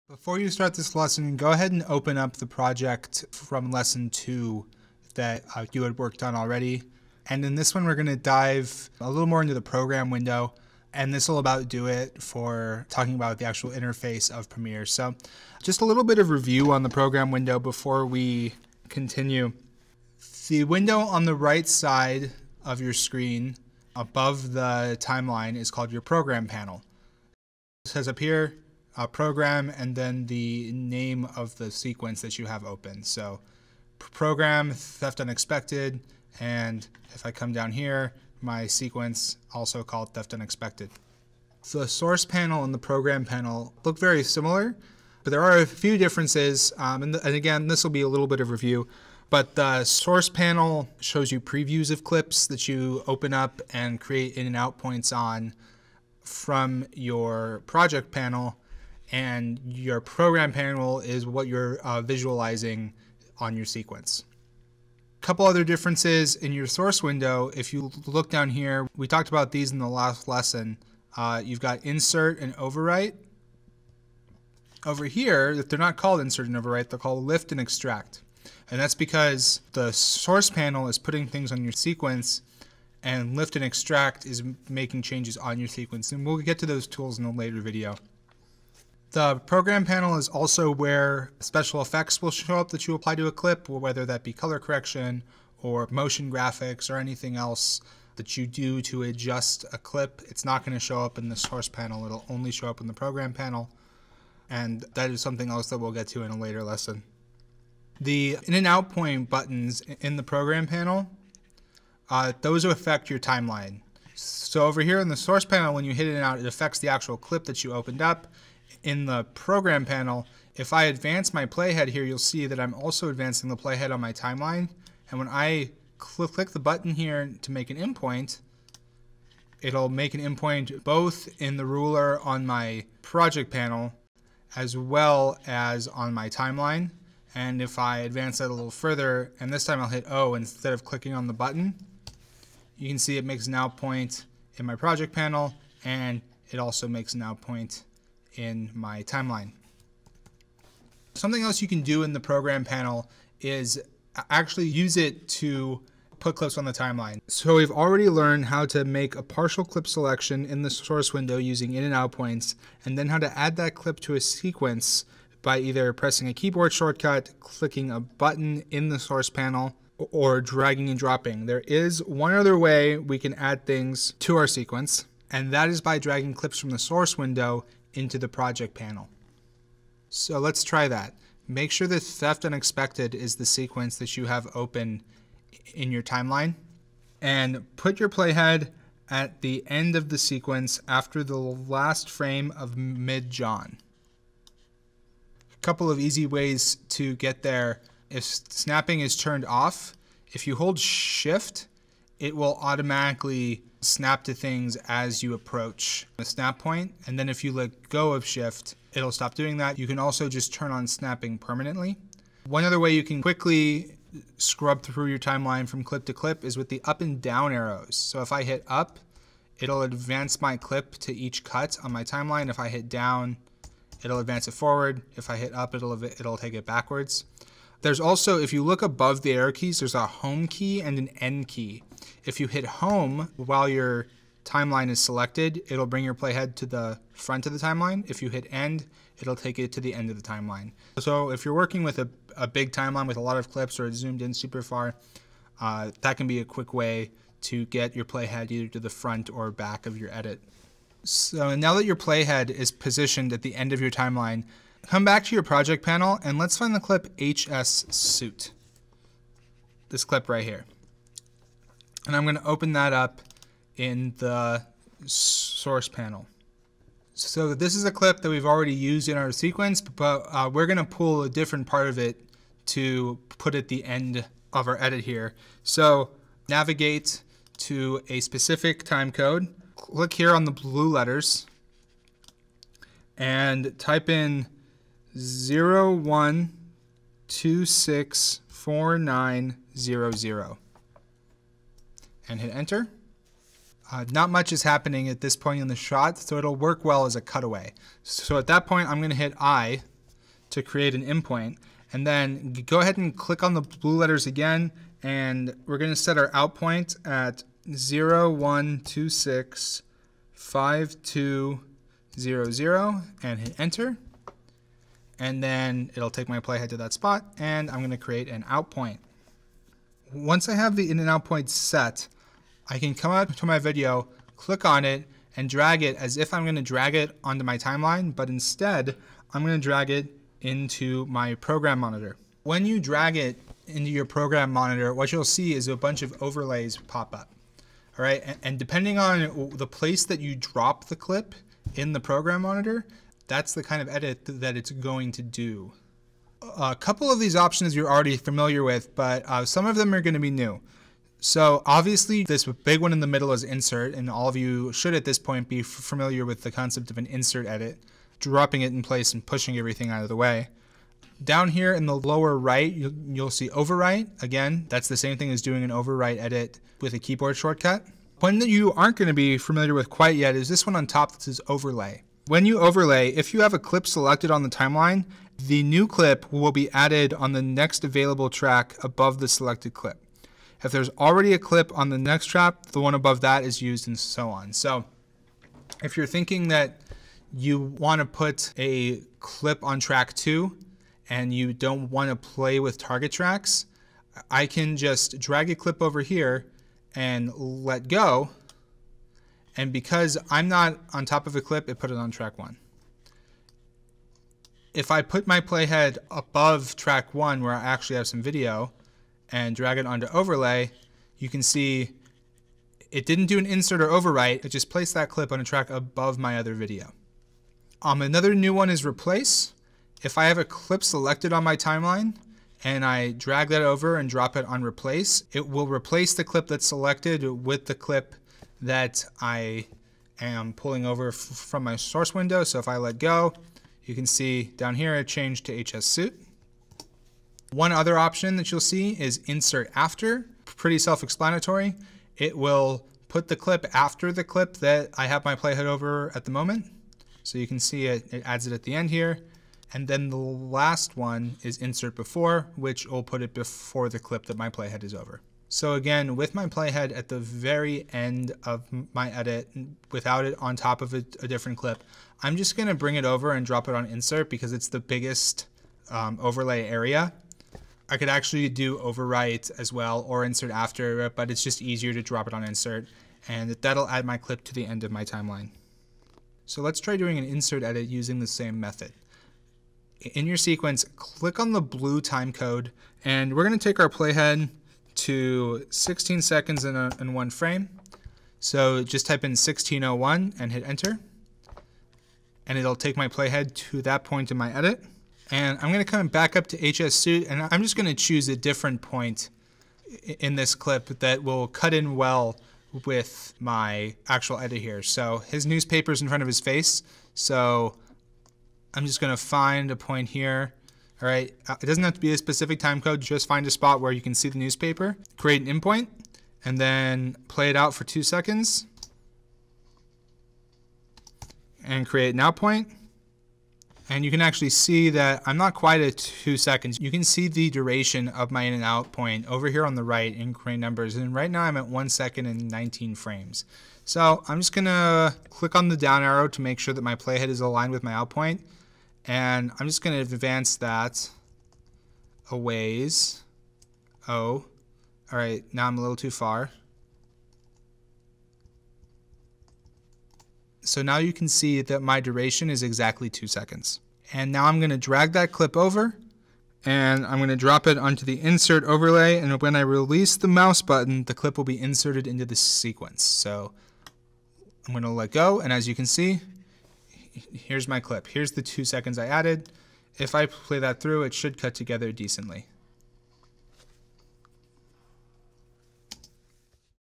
Before you start this lesson, go ahead and open up the project from lesson 2 that you had worked on already. And in this one, we're going to dive a little more into the program window. And this will about do it for talking about the actual interface of Premiere. So just a little bit of review on the program window before we continue. The window on the right side of your screen above the timeline is called your program panel. It says up here, program, and then the name of the sequence that you have open. So program, theft unexpected, and if I come down here, my sequence also called theft unexpected. So the source panel and the program panel look very similar, but there are a few differences. And again, this will be a little bit of review, but the source panel shows you previews of clips that you open up and create in and out points on from your project panel. And your program panel is what you're visualizing on your sequence. A couple other differences in your source window. If you look down here, we talked about these in the last lesson. You've got insert and overwrite. Over here, they're not called insert and overwrite, they're called lift and extract. And that's because the source panel is putting things on your sequence, and lift and extract is making changes on your sequence. And we'll get to those tools in a later video. The program panel is also where special effects will show up that you apply to a clip, whether that be color correction or motion graphics or anything else that you do to adjust a clip. It's not going to show up in the source panel. It'll only show up in the program panel. And that is something else that we'll get to in a later lesson. The in and out point buttons in the program panel, those will affect your timeline. So over here in the source panel, when you hit in and out, it affects the actual clip that you opened up. In the program panel, if I advance my playhead here, you'll see that I'm also advancing the playhead on my timeline. And when I click the button here to make an endpoint, it'll make an endpoint both in the ruler on my project panel as well as on my timeline. And if I advance that a little further, and this time I'll hit O instead of clicking on the button, you can see it makes an out point in my project panel, and it also makes an out point in my timeline. Something else you can do in the program panel is actually use it to put clips on the timeline. So we've already learned how to make a partial clip selection in the source window using in and out points, and then how to add that clip to a sequence by either pressing a keyboard shortcut, clicking a button in the source panel, or dragging and dropping. There is one other way we can add things to our sequence, and that is by dragging clips from the source window into the project panel. So let's try that. Make sure that theft unexpected is the sequence that you have open in your timeline, and put your playhead at the end of the sequence after the last frame of mid-John. A couple of easy ways to get there. If snapping is turned off, if you hold shift, it will automatically snap to things as you approach the snap point, and then if you let go of shift, it'll stop doing that. You can also just turn on snapping permanently. One other way you can quickly scrub through your timeline from clip to clip is with the up and down arrows. So if I hit up, it'll advance my clip to each cut on my timeline. If I hit down, it'll advance it forward. If I hit up, it'll take it backwards. There's also, if you look above the arrow keys, there's a home key and an end key. If you hit home while your timeline is selected, it'll bring your playhead to the front of the timeline. If you hit end, it'll take it to the end of the timeline. So if you're working with a big timeline with a lot of clips or zoomed in super far, that can be a quick way to get your playhead either to the front or back of your edit. So now that your playhead is positioned at the end of your timeline, come back to your project panel and let's find the clip HS Suit. This clip right here. And I'm going to open that up in the source panel. So this is a clip that we've already used in our sequence, but we're going to pull a different part of it to put at the end of our edit here. So navigate to a specific time code, click here on the blue letters, and type in 01264900 and hit enter. Not much is happening at this point in the shot, so it'll work well as a cutaway. So at that point, I'm going to hit I to create an endpoint. And then go ahead and click on the blue letters again, and we're going to set our out point at 01265200 and hit enter. And then it'll take my playhead to that spot, and I'm going to create an out point. Once I have the in and out point set, I can come up to my video, click on it, and drag it as if I'm going to drag it onto my timeline, but instead I'm going to drag it into my program monitor. When you drag it into your program monitor, what you'll see is a bunch of overlays pop up. All right, and depending on the place that you drop the clip in the program monitor, that's the kind of edit that it's going to do. A couple of these options you're already familiar with, but some of them are going to be new. So obviously this big one in the middle is insert, and all of you should at this point be familiar with the concept of an insert edit, dropping it in place and pushing everything out of the way. Down here in the lower right, you'll see overwrite. Again, that's the same thing as doing an overwrite edit with a keyboard shortcut. One that you aren't going to be familiar with quite yet is this one on top that says overlay. When you overlay, if you have a clip selected on the timeline, the new clip will be added on the next available track above the selected clip. If there's already a clip on the next track, the one above that is used, and so on. So if you're thinking that you want to put a clip on track 2 and you don't want to play with target tracks, I can just drag a clip over here and let go. And because I'm not on top of a clip, it put it on track 1. If I put my playhead above track 1 where I actually have some video and drag it onto overlay, you can see it didn't do an insert or overwrite, it just placed that clip on a track above my other video. Another new one is replace. If I have a clip selected on my timeline and I drag that over and drop it on replace, it will replace the clip that's selected with the clip that I am pulling over from my source window. So if I let go, you can see down here it changed to HSSuit. One other option that you'll see is insert after. Pretty self-explanatory. It will put the clip after the clip that I have my playhead over at the moment. So you can see it adds it at the end here. And then the last one is insert before, which will put it before the clip that my playhead is over. So again, with my playhead at the very end of my edit, without it on top of a different clip, I'm just going to bring it over and drop it on insert because it's the biggest overlay area. I could actually do overwrite as well or insert after, but it's just easier to drop it on insert, and that'll add my clip to the end of my timeline. So let's try doing an insert edit using the same method. In your sequence, click on the blue time code, and we're going to take our playhead to 16 seconds in 1 frame. So just type in 1601 and hit enter, and it'll take my playhead to that point in my edit. And I'm going to come back up to HSSuit, and I'm just going to choose a different point in this clip that will cut in well with my actual edit here. So his newspaper's in front of his face, so I'm just going to find a point here. All right, it doesn't have to be a specific time code, just find a spot where you can see the newspaper, create an endpoint, and then play it out for 2 seconds, and create an out point. And you can actually see that I'm not quite at 2 seconds. You can see the duration of my in and out point over here on the right in crane numbers. And right now I'm at 1 second and 19 frames. So I'm just gonna click on the down arrow to make sure that my playhead is aligned with my out point. And I'm just gonna advance that a ways. Oh, all right, now I'm a little too far. So now you can see that my duration is exactly 2 seconds. And now I'm going to drag that clip over, and I'm going to drop it onto the insert overlay, and when I release the mouse button, the clip will be inserted into the sequence. So I'm going to let go, and as you can see, here's my clip. Here's the 2 seconds I added. If I play that through, it should cut together decently.